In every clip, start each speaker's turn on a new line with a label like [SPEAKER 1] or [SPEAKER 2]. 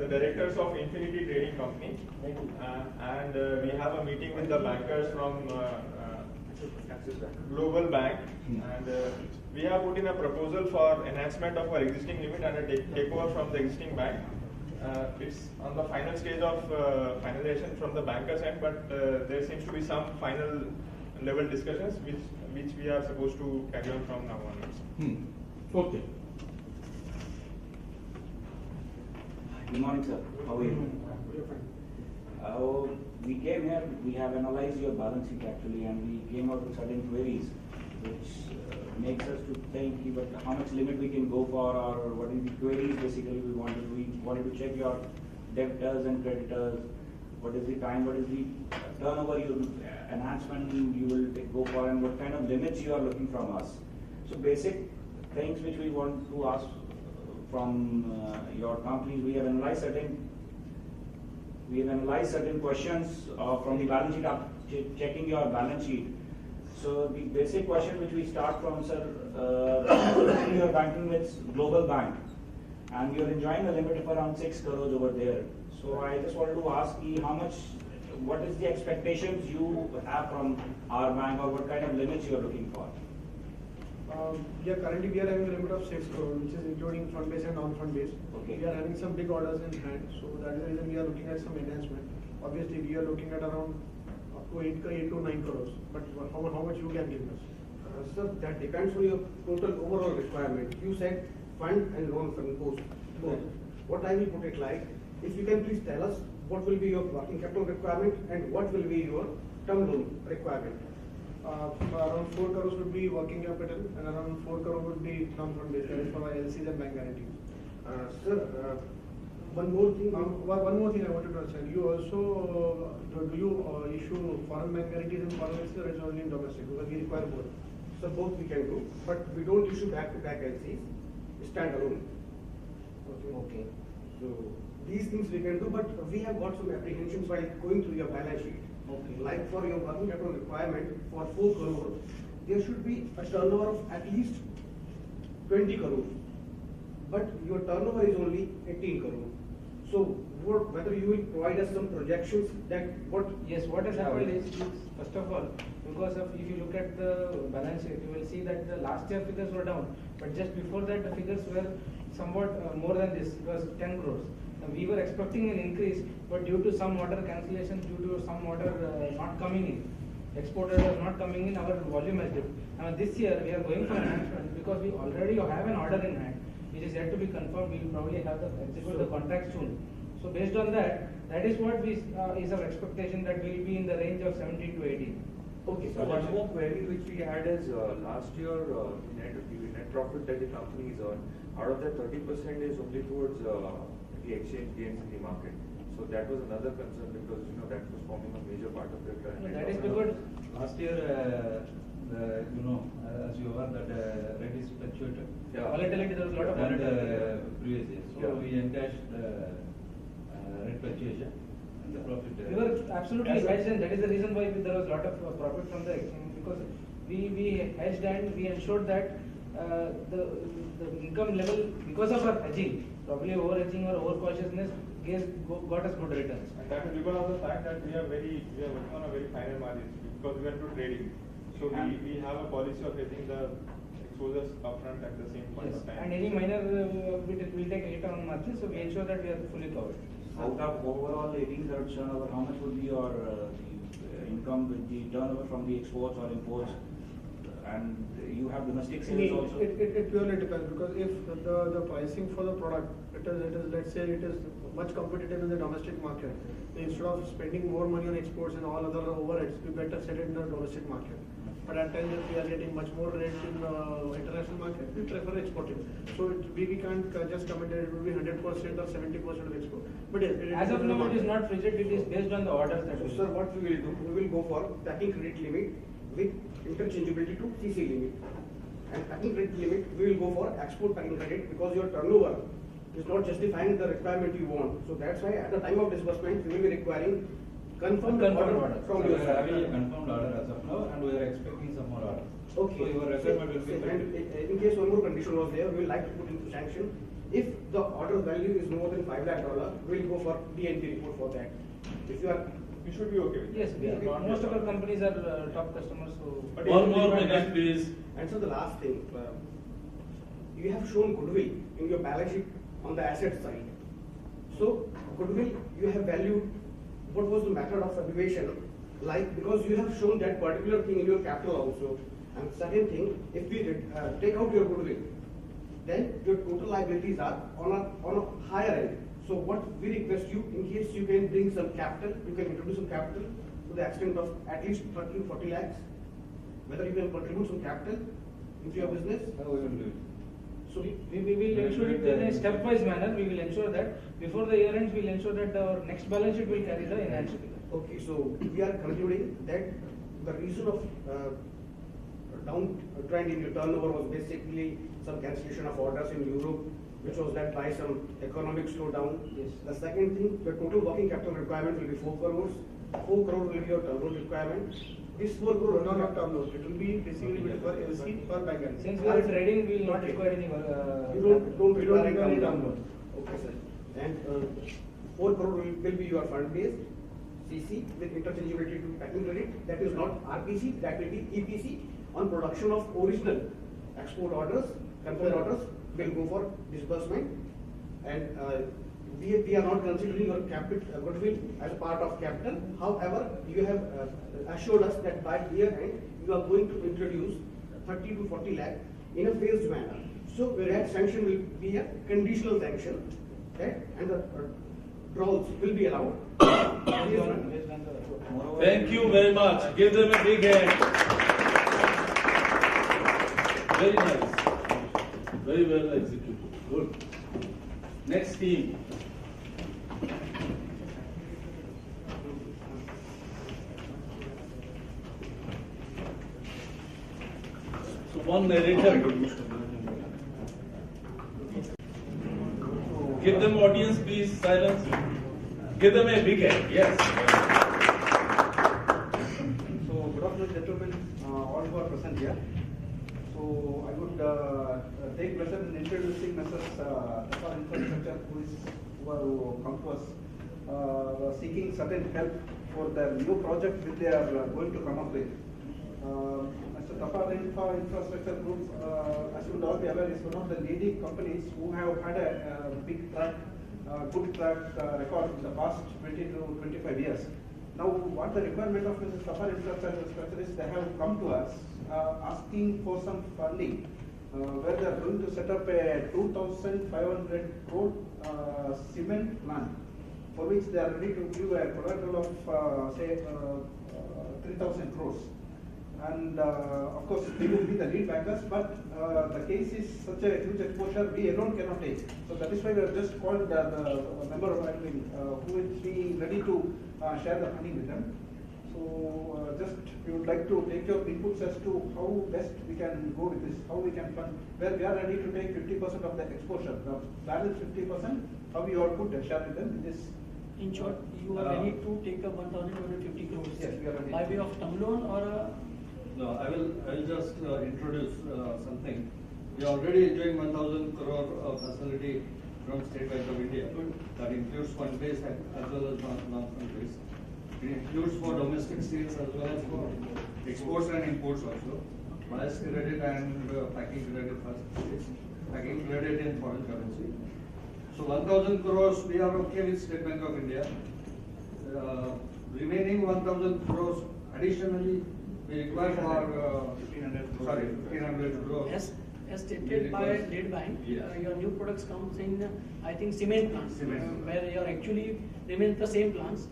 [SPEAKER 1] the directors of Infinity Trading Company, and we have a meeting with the bankers from Global Bank, and we have put in a proposal for enhancement of our existing limit and a takeover from the existing bank. It's on the final stage of finalization from the bankers end, but there seems to be some final level discussions which we are supposed to carry on from now onwards.
[SPEAKER 2] Okay.
[SPEAKER 3] Good morning, sir. How are you? We came here, we have analyzed your balance sheet actually, and we came out with certain queries which makes us to think but how much limit we can go for, or what is the queries basically we wanted to check your debtors and creditors, what is the time, what is the turnover enhancement you will go for, and what kind of limits you are looking from us. So basic things which we want to ask from your companies. We have analyzed certain questions from the balance sheet, checking your balance sheet. So the basic question which we start from, sir, you are banking with Global Bank, and you are enjoying a limit of around 6 crores over there. So I just wanted to ask you what is the expectations you have from our bank, or what kind of limits you are looking for?
[SPEAKER 4] Currently we are having a limit of 6 crore, which is including fund base and non-fund base.
[SPEAKER 3] Okay.
[SPEAKER 4] We are having some big orders in hand, so that is the reason we are looking at some enhancement. Obviously, we are looking at around up to 8 to 9 crores. But how much you can give us?
[SPEAKER 5] Sir, that depends on your total overall requirement. You said fund and non-fund both. What I will put it like, if you can please tell us what will be your working capital requirement and what will be your term loan requirement.
[SPEAKER 4] Around 4 crores would be working capital and around 4 crore would be non-fund base, that is for LCs and bank guarantees.
[SPEAKER 5] Sir, one more thing.
[SPEAKER 4] One more thing I wanted to ask. You also do you issue foreign bank guarantees and foreign LCs, or is it only in domestic? Because we require both.
[SPEAKER 5] So both we can do, but we don't issue back-to-back LCs, standalone.
[SPEAKER 3] Okay.
[SPEAKER 5] So these things we can do, but we have got some apprehensions while going through your balance sheet.
[SPEAKER 3] Okay.
[SPEAKER 5] Like for your working capital requirement for 4 crore, there should be a turnover of at least 20 crore. But your turnover is only 18 crore. So whether you will provide us some projections that what?
[SPEAKER 6] Yes, what has happened is, first of all, because if you look at the balance sheet, you will see that the last year figures were down, but just before that the figures were somewhat more than this. It was 10 crores. We were expecting an increase, but due to some order cancellation, due to some order not coming in, export orders not coming in, our volume has dipped. Now this year we are going for enhancement because we already have an order in hand, which is yet to be confirmed. We will probably have the execute the contract soon. So based on that, that is what is our expectation, that we will be in the range of 17 to 18.
[SPEAKER 5] Okay.
[SPEAKER 7] So one more query which we had is last year net profit that the company is earned, out of that 30% is only towards the exchange gains in the market. So that was another concern because that was forming a major part of the net
[SPEAKER 6] That is
[SPEAKER 7] profit.
[SPEAKER 6] because
[SPEAKER 2] Last year, as you are, that rate is fluctuated.
[SPEAKER 7] Yeah.
[SPEAKER 6] volatility, there was a lot of
[SPEAKER 2] Than
[SPEAKER 6] volatility.
[SPEAKER 2] the previous year. So
[SPEAKER 7] Yeah.
[SPEAKER 2] we encashed rate fluctuation and the profit.
[SPEAKER 6] We were absolutely hedged, and that is the reason why there was a lot of profit from the exchange, because we hedged and we ensured that the income level, because of our hedging, probably over hedging or over cautiousness, got us good returns.
[SPEAKER 1] And that is because of the fact that we are working on a very finer margins because we are into trading. So we have a policy of hedging the exposures upfront at the same point of time.
[SPEAKER 6] And any minor we take hit on margin, so we ensure that we are fully covered.
[SPEAKER 3] Out of overall 18 crore turnover, how much would be your the income with the turnover from the exports or imports? And you have domestic sales also?
[SPEAKER 4] It purely depends, because if the pricing for the product, it is let's say it is much competitive in the domestic market, instead of spending more money on exports and all other overheads, we better set it in the domestic market. But at times if we are getting much more rates in the international market, we prefer exporting. So we can't just commit that it will be 100% or 70% of export. But yes,
[SPEAKER 6] As of now, it is not rigid, it is based on the orders that
[SPEAKER 5] So
[SPEAKER 6] we
[SPEAKER 5] sir, what we will do, we will go for packing credit limit with interchangeability to CC limit. And packing credit limit, we will go for export packing credit because your turnover is not justifying the requirement you want. So that's why at the time of disbursement, we will be requiring confirmed order from
[SPEAKER 2] So
[SPEAKER 4] your
[SPEAKER 2] we are having a
[SPEAKER 4] side.
[SPEAKER 2] confirmed order as of now, and we are expecting some more orders.
[SPEAKER 5] Okay.
[SPEAKER 2] So your requirement will be
[SPEAKER 5] And in case one more condition was there, we will like to put into sanction If the order value is more than $5 lakh, we'll go for DNP report for that. If you are,
[SPEAKER 1] We should be okay with
[SPEAKER 6] Yes,
[SPEAKER 1] that.
[SPEAKER 6] most of our companies are top customers, so.
[SPEAKER 1] But
[SPEAKER 8] One
[SPEAKER 1] if
[SPEAKER 8] more
[SPEAKER 1] you
[SPEAKER 8] minute, please.
[SPEAKER 5] and so the last thing, you have shown goodwill in your balance sheet on the asset side. So goodwill, you have valued, what was the method of valuation? Like, because you have shown that particular thing in your capital also. And second thing, if we take out your goodwill, then your total liabilities are on a higher end. So what we request you, in case you can bring some capital, you can introduce some capital to the extent of at least 30 to 40 lakhs. Whether you can contribute some capital into your business.
[SPEAKER 2] How we will do it?
[SPEAKER 5] So
[SPEAKER 6] We will ensure it in a stepwise manner. We will ensure that before the year ends, we will ensure that our next balance sheet will carry the enhanced figure.
[SPEAKER 5] okay, so we are concluding that the reason of downtrend in your turnover was basically some cancellation of orders in Europe, which was led by some economic slowdown.
[SPEAKER 6] Yes.
[SPEAKER 5] The second thing, the total working capital requirement will be 4 crores. 4 crore will be your turnover requirement. This 4 crore
[SPEAKER 4] No, not turnover, it will be basically for LC per bank.
[SPEAKER 6] Since we are trading, we will not
[SPEAKER 5] Okay.
[SPEAKER 6] require any.
[SPEAKER 5] You don't require any
[SPEAKER 4] any
[SPEAKER 5] term
[SPEAKER 4] term
[SPEAKER 5] loan. Okay, sir. And 4 crore will be your fund based CC with interchangeability to packing credit. That is not RPC, that will be EPC on production of original export orders, confirmed orders will go for disbursement. And we are not considering your capital goodwill as part of capital. However, you have assured us that by year end you are going to introduce 30 to 40 lakh in a phased manner. So that sanction will be a conditional sanction, okay? And the draws will be allowed.
[SPEAKER 8] Thank you very much. Give them a big hand. Very nice. Very well executed. Good. Next team. So one narrator. Give them audience, please. Silence. Give them a big hand. Yes.
[SPEAKER 9] So, good afternoon, gentlemen, all who are present here. So, I would take pleasure in introducing Messrs. Tata Infrastructure, who have come to us seeking certain help for their new project which they are going to come up with. Mr. Tata Infrastructure Group, as you would all be aware, is one of the leading companies who have had a big track, good track record in the past 20 to 25 years. Now, what the requirement of Mrs. Tata Infrastructure is, they have come to us asking for some funding where they are going to set up a 2,500 crore cement plant, for which they are ready to give a collateral of say 3,000 crores. And of course, we will be the lead bankers, but the case is such a huge exposure, we alone cannot take. So that is why we have just called the member of admin who will be ready to share the money with them. So just we would like to take your inputs as to how best we can go with this, how we can fund, where we are ready to take 50% of the exposure, the balance 50%, how we all could share with them in this.
[SPEAKER 10] In short, you are ready to take the 1,250 crores?
[SPEAKER 9] Yes, we are ready.
[SPEAKER 10] By way of term loan or
[SPEAKER 8] No, I will just introduce something. We are already enjoying 1,000 crore facility from State Bank of India. That includes fund base as well as non-fund base. It includes for domestic sales as well as for exports and imports also. Bias credit and packing credit first. Packing credit in foreign currency. So 1,000 crores we are okay with State Bank of India. Remaining 1,000 crores additionally we require for 1,500 crores.
[SPEAKER 10] as stated by State Bank, your new products comes in, I think, cement plants, where you are actually remain the same plants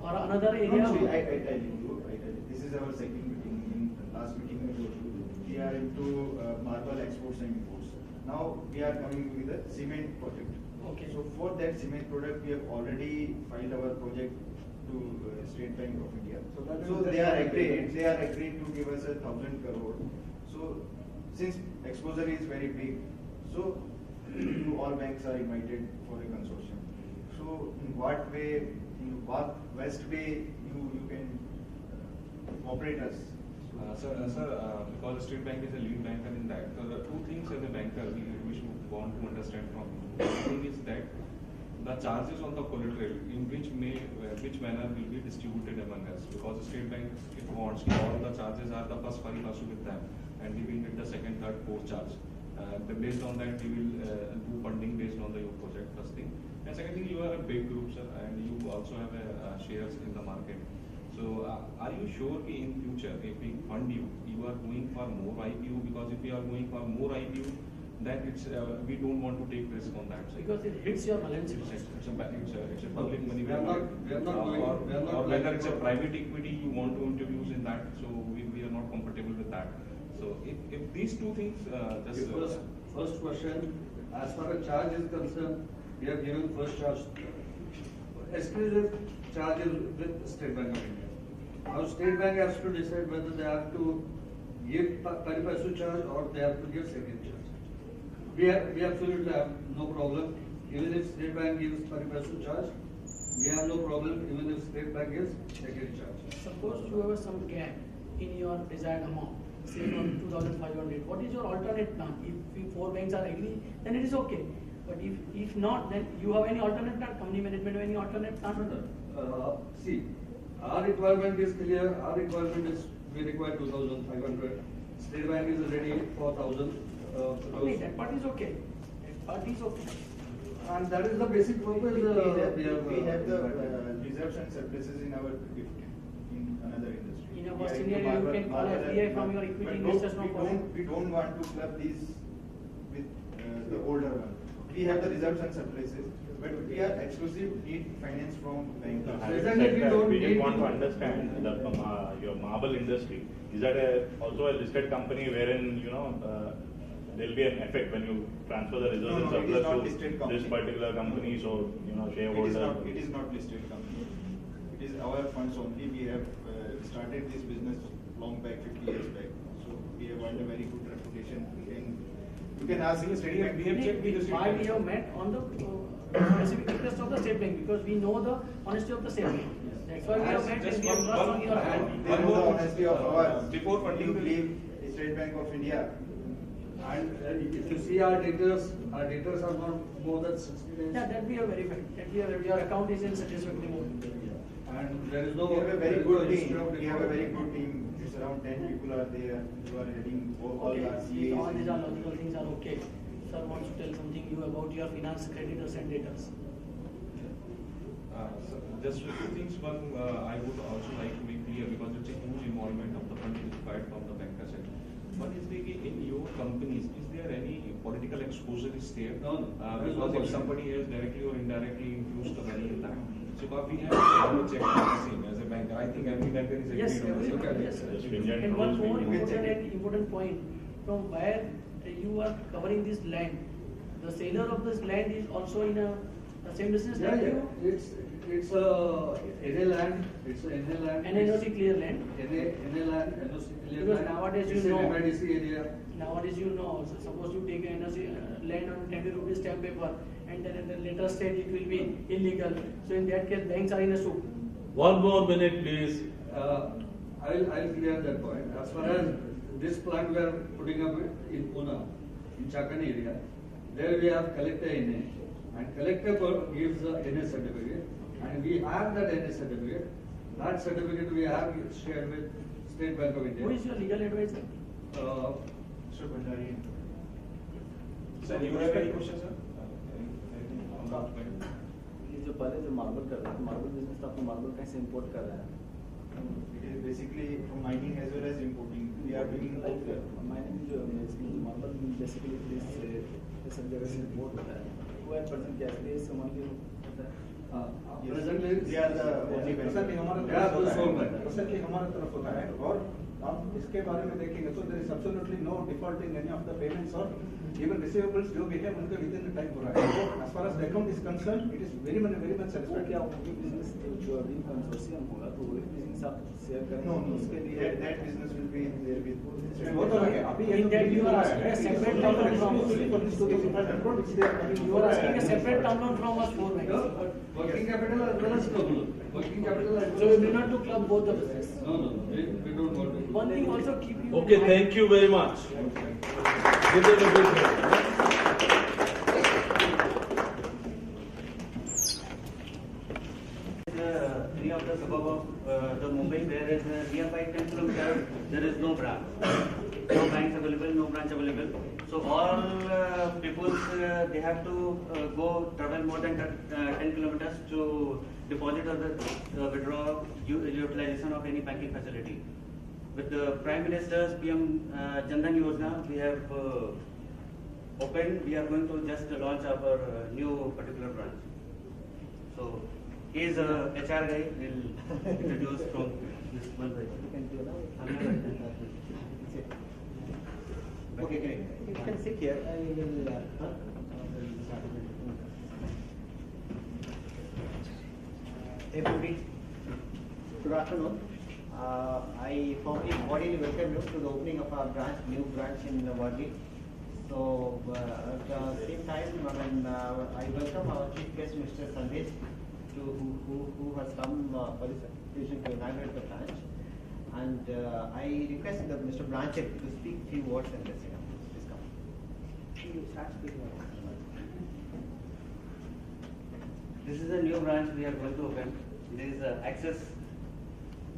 [SPEAKER 10] or another area.
[SPEAKER 11] Actually, I tell you, this is our second meeting. In the last meeting we told you, we are into marble exports and imports. Now we are coming with a cement project.
[SPEAKER 10] Okay.
[SPEAKER 11] So for that cement product, we have already filed our project to State Bank of India. So they are agreed. They are agreed to give us 1,000 crore. So since exposure is very big, so all banks are invited for a consortium. So in what way, in what best way you can operate us? So
[SPEAKER 12] Because State Bank is a lead banker in that, the two things as a banker we should want to understand from you. One thing is that the charges on the collateral in which manner will be distributed among us, because the State Bank it wants all the charges are the first pari passu with them, and we will get the second, third, fourth charge. Based on that, we will do funding based on your project. First thing, and second thing, you are a big group, sir, and you also have shares in the market. So, are you sure that in future, if we fund you, you are going for more IPO? Because if you are going for more IPO, then it's we don't want to take risk on that side.
[SPEAKER 10] Because it hits your balance sheet.
[SPEAKER 12] It's a public money.
[SPEAKER 8] We are not going.
[SPEAKER 12] Or whether it's a private equity you want to introduce in that, so we are not comfortable with that. So if these two things,
[SPEAKER 8] First question, as far as charge is concerned, we have given first charge. Exclusive charge is with State Bank of India. Now State Bank has to decide whether they have to give pari passu charge or they have to give second charge. We absolutely have no problem. Even if State Bank gives pari passu charge, we have no problem even if State Bank gives second charge.
[SPEAKER 10] Suppose you have some gap in your desired amount, say from 2,500. What is your alternate plan? If four banks are agree, then it is okay. But if not, then you have any alternate plan? Company management have any alternate plan?
[SPEAKER 8] See, our requirement is clear. Our requirement is we require 2,500. State Bank is ready 4,000.
[SPEAKER 10] Okay, that part is okay. That part is okay.
[SPEAKER 8] And that is the basic purpose.
[SPEAKER 11] We have the reserves and surpluses in our in another industry.
[SPEAKER 10] In our scenario, you can call FDI from your equity investors.
[SPEAKER 11] We don't want to club these with the older one. We have the reserves and surpluses, but we are exclusive need finance from banks.
[SPEAKER 13] We just want to understand your marble industry. Is that also a listed company wherein there will be an effect when you transfer the reserves and surplus to this particular company? So shareholders.
[SPEAKER 11] It is not listed company. It is our funds only. We have started this business long back, 50 years back. So we have earned a very good reputation. You can ask the State Bank.
[SPEAKER 10] We have checked with why we have met on the specific interest of the State Bank, because we know the honesty of the State Bank. That's why we have met and we have trust on your hand.
[SPEAKER 11] They know the honesty of ours. Before funding, you leave State Bank of India.
[SPEAKER 8] And if you see our debtors are not more than 60 days.
[SPEAKER 10] Yeah, that we have verified. That we have, your account is in satisfactory mode.
[SPEAKER 8] And there is no.
[SPEAKER 11] We have a very good team. We have a very good team. It's around 10 people are there who are heading all
[SPEAKER 10] Okay,
[SPEAKER 11] our
[SPEAKER 10] if all these
[SPEAKER 11] CAs.
[SPEAKER 10] are logical things are okay. Sir wants to tell something you about your finance creditors and debtors.
[SPEAKER 12] So just two things. One, I would also like to make clear, because it's a huge involvement of the fund required from the banker side. One is in your companies, is there any political exposure is there?
[SPEAKER 8] No.
[SPEAKER 12] Because if somebody has directly or indirectly infused the money in that. So we have to check the same as a banker. I think every banker is
[SPEAKER 10] Yes,
[SPEAKER 12] agreed on
[SPEAKER 10] every,
[SPEAKER 12] this.
[SPEAKER 10] yes. And one more important point, from where you are covering this land, the seller of this land is also in the same business that you?
[SPEAKER 8] It's a NA land. It's a NA land.
[SPEAKER 10] NOC clear land.
[SPEAKER 8] NA land, NOC clear
[SPEAKER 10] Because
[SPEAKER 8] land.
[SPEAKER 10] nowadays
[SPEAKER 8] it's
[SPEAKER 10] you know.
[SPEAKER 8] MIDC area.
[SPEAKER 10] Nowadays you know, so suppose you take a NOC land on 10 rupees stamp paper, and then at the later stage it will be illegal. So in that case, banks are in a soup.
[SPEAKER 14] One more minute, please.
[SPEAKER 8] I'll clear that point. As far as this plant we are putting up in Pune, in Chakani area, there we have collector NA, and collector gives the NA certificate, and we have that NA certificate. That certificate we have shared with State Bank of India.
[SPEAKER 10] Who is your legal advisor?
[SPEAKER 11] Mr. Bhandari.
[SPEAKER 12] Sir, you have any questions, sir? Anything on that point?
[SPEAKER 2] ये जो पहले जो marble कर रहा है, marble business तो आपको marble कहीं से इम्पोर्ट कर रहा है?
[SPEAKER 11] It is basically from mining as well as importing. We are doing both.
[SPEAKER 2] Mining जो मार्बल बेसिकली सब जगह से इम्पोर्ट होता है. 12% क्या है? इसका मान होता है.
[SPEAKER 8] Presently,
[SPEAKER 11] they are the only
[SPEAKER 9] presently हमारा तरफ होता है और आप इसके बारे में देखेंगे तो there is absolutely no default in any of the payments or even receivables जो भी है उनके within the time हो रहा है. So as far as the account is concerned, it is very much satisfactory.
[SPEAKER 2] क्या बिजनेस जो अभी कंसोर्शियम होगा तो वही बिजनेस आप शेयर करेंगे?
[SPEAKER 11] No,
[SPEAKER 2] उसके लिए
[SPEAKER 11] that business will be there with.
[SPEAKER 9] वो तो लगे अभी ये
[SPEAKER 10] In that you are asking a separate term loan from us.
[SPEAKER 9] exclusively for this 2,500 which they are coming.
[SPEAKER 10] You are asking a separate term loan from us, 4 banks.
[SPEAKER 8] Working capital as well as club loan. Working capital as
[SPEAKER 10] So
[SPEAKER 8] well
[SPEAKER 10] we
[SPEAKER 8] as
[SPEAKER 10] do not to club both the business.
[SPEAKER 8] No, we don't want to.
[SPEAKER 10] one thing also keep you.
[SPEAKER 14] Okay, thank you very much. Give them a big hand.
[SPEAKER 15] Three of the suburb of the Mumbai, where is nearby 10 kilometers, there is no branch. No banks available, no branch available. So all people, they have to go travel more than 10 kilometers to deposit or withdraw utilization of any banking facility. With the Prime Minister's PM Jandan Yojana, we have opened, we are going to just launch our new particular branch. So he is a HR guy, will introduce from this one way.
[SPEAKER 16] Okay, great. You can sit here. I will. Everybody, good afternoon. I formally cordially welcome you to the opening of our branch, new branch in Worli. So at the same time, I welcome our chief guest, Mr. Satish, who has come for this occasion to inaugurate the branch. And I request Mr. Blanchett to speak a few words and let's please come.
[SPEAKER 15] This is a new branch we are going to open. This is an Access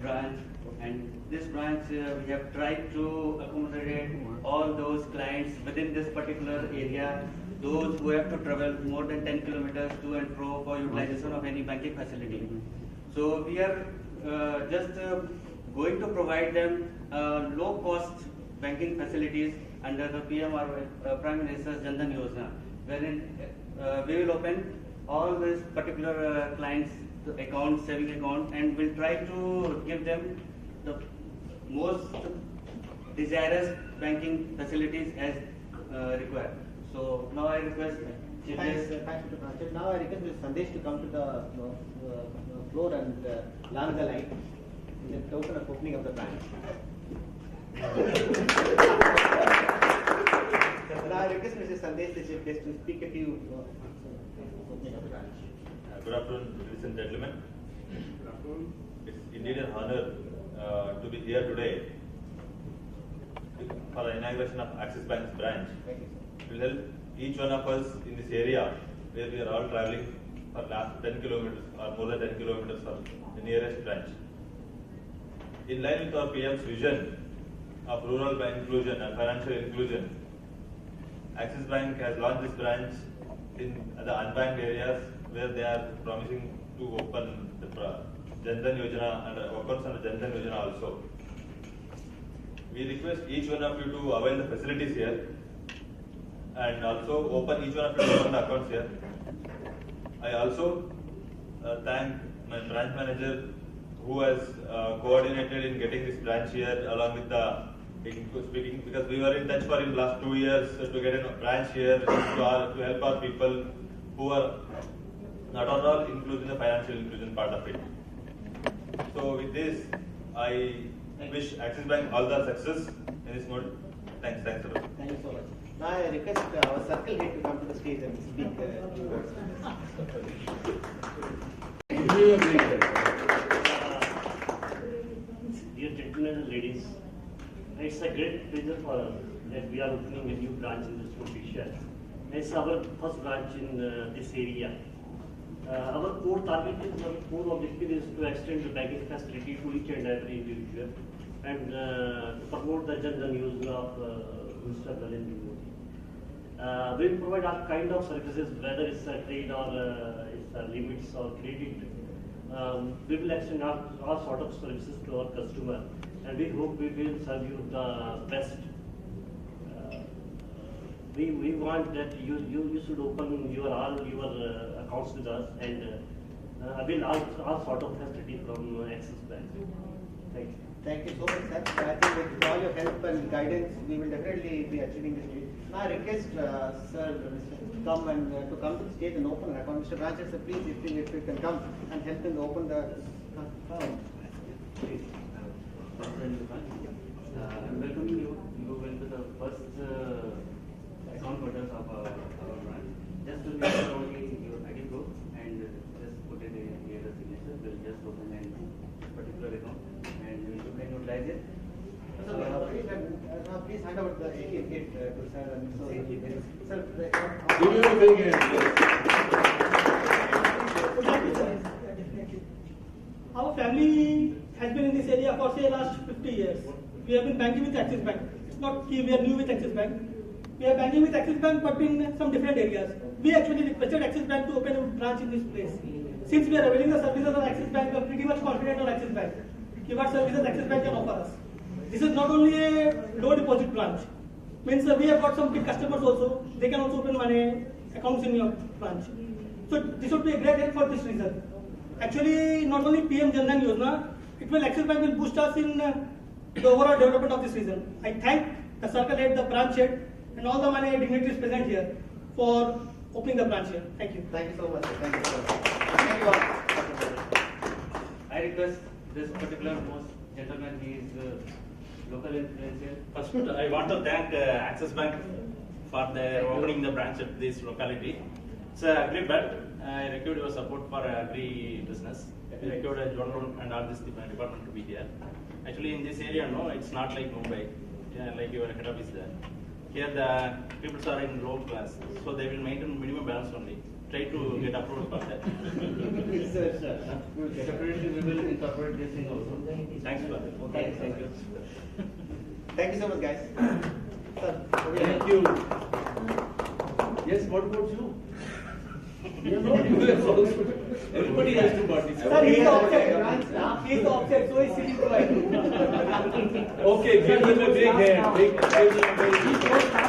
[SPEAKER 15] branch, and this branch we have tried to accommodate all those clients within this particular area, those who have to travel more than 10 kilometers to and fro for utilization of any banking facility. So we are just going to provide them low-cost banking facilities under the PM or Prime Minister's Jandan Yojana, wherein we will open all these particular clients' accounts, saving account, and will try to give them the most desirous banking facilities as required. So now I request.
[SPEAKER 16] Thanks, Mr. Blanchett. Now I request Mr. Sandesh to come to the floor and learn the light in the token of opening of the branch. Now I request Mr. Sandesh, the chief guest, to speak a few opening of the branch.
[SPEAKER 13] Good afternoon, ladies and gentlemen.
[SPEAKER 16] Good afternoon.
[SPEAKER 13] It's indeed an honor to be here today for the inauguration of Axis Bank's branch. It will help each one of us in this area where we are all traveling for last 10 kilometers or more than 10 kilometers for the nearest branch. In line with our PM's vision of rural bank inclusion and financial inclusion, Axis Bank has launched this branch in the unbanked areas where they are promising to open the Jandan Yojana and opens on the Jandan Yojana also. We request each one of you to avail the facilities here and also open each one of you to open the accounts here. I also thank my branch manager who has coordinated in getting this branch here along with the speaking, because we were in touch for in last 2 years to get a branch here to help our people who are not all including the financial inclusion part of it. So with this, I wish Axis Bank all the success in this mode. Thanks a lot.
[SPEAKER 16] Thank you so much. Now I request our circle head to come to the stage and speak a few words.
[SPEAKER 17] Dear gentlemen and ladies, it's a great pleasure for us that we are opening a new branch in this location. It's our first branch in this area. Our core target is, our core objective is to extend the banking facility to each and every individual and promote the Jandan Yojana of Mr. Narendra Modi. We provide all kind of services, whether it's a trade or it's a limits or credit. We will extend all sort of services to our customer, and we hope we will serve you the best. We want that you should open all your accounts with us and avail all sort of facility from Axis Bank. Thank you.
[SPEAKER 16] Thank you so much, sir. I think with all your help and guidance, we will definitely be achieving this dream. Now I request sir to come to the stage and open an account. Mr. Blanchett, sir, please, if you can come and help him to open the account.
[SPEAKER 15] Please. I'm welcoming you. You will be the first account holders of our branch. Just to make sure only your ID book and just put it near the signature. We'll just open a particular account and you can utilize it
[SPEAKER 16] Please hand over the kit to sir. Sir,
[SPEAKER 14] Give him a big hand.
[SPEAKER 18] Our family has been in this area for say last 50 years. We have been banking with Axis Bank. It's not we are new with Axis Bank. We are banking with Axis Bank but in some different areas. We actually requested Axis Bank to open a branch in this place. Since we are availing the services of Axis Bank, we are pretty much confident on Axis Bank. What services Axis Bank can offer us. This is not only a low deposit branch. Means we have got some big customers also. They can also open money accounts in your branch. So this would be a great help for this reason. Actually, not only PM Jan Dhan Yojana, Axis Bank will boost us in the overall development of this region. I thank the circle head, the branch head, and all the money dignitaries present here for opening the branch here. Thank you.
[SPEAKER 16] Thank you so much. Thank you so much. Thank you all.
[SPEAKER 15] I request this particular gentleman, he is local influencer.
[SPEAKER 19] First, I want to thank Axis Bank for their opening the branch at this locality. It's agri belt. I require your support for agri business. I require a journal and all this department to be here. Actually, in this area, no, it's not like Mumbai. Yeah, like your head office there. Here, the people are in low class, so they will maintain minimum balance only. Try to get approval for that.
[SPEAKER 15] Definitely, we will incorporate this thing also.
[SPEAKER 19] Thanks for that.
[SPEAKER 15] Okay, thank you.
[SPEAKER 16] Thank you so much, guys. Sir,
[SPEAKER 14] Thank you. Yes, what about you? You are not US also. Everybody has to participate.
[SPEAKER 18] Sir, he is the object. He is the object, so is sitting right.
[SPEAKER 14] Okay, give him a big hand. Give him a big hand.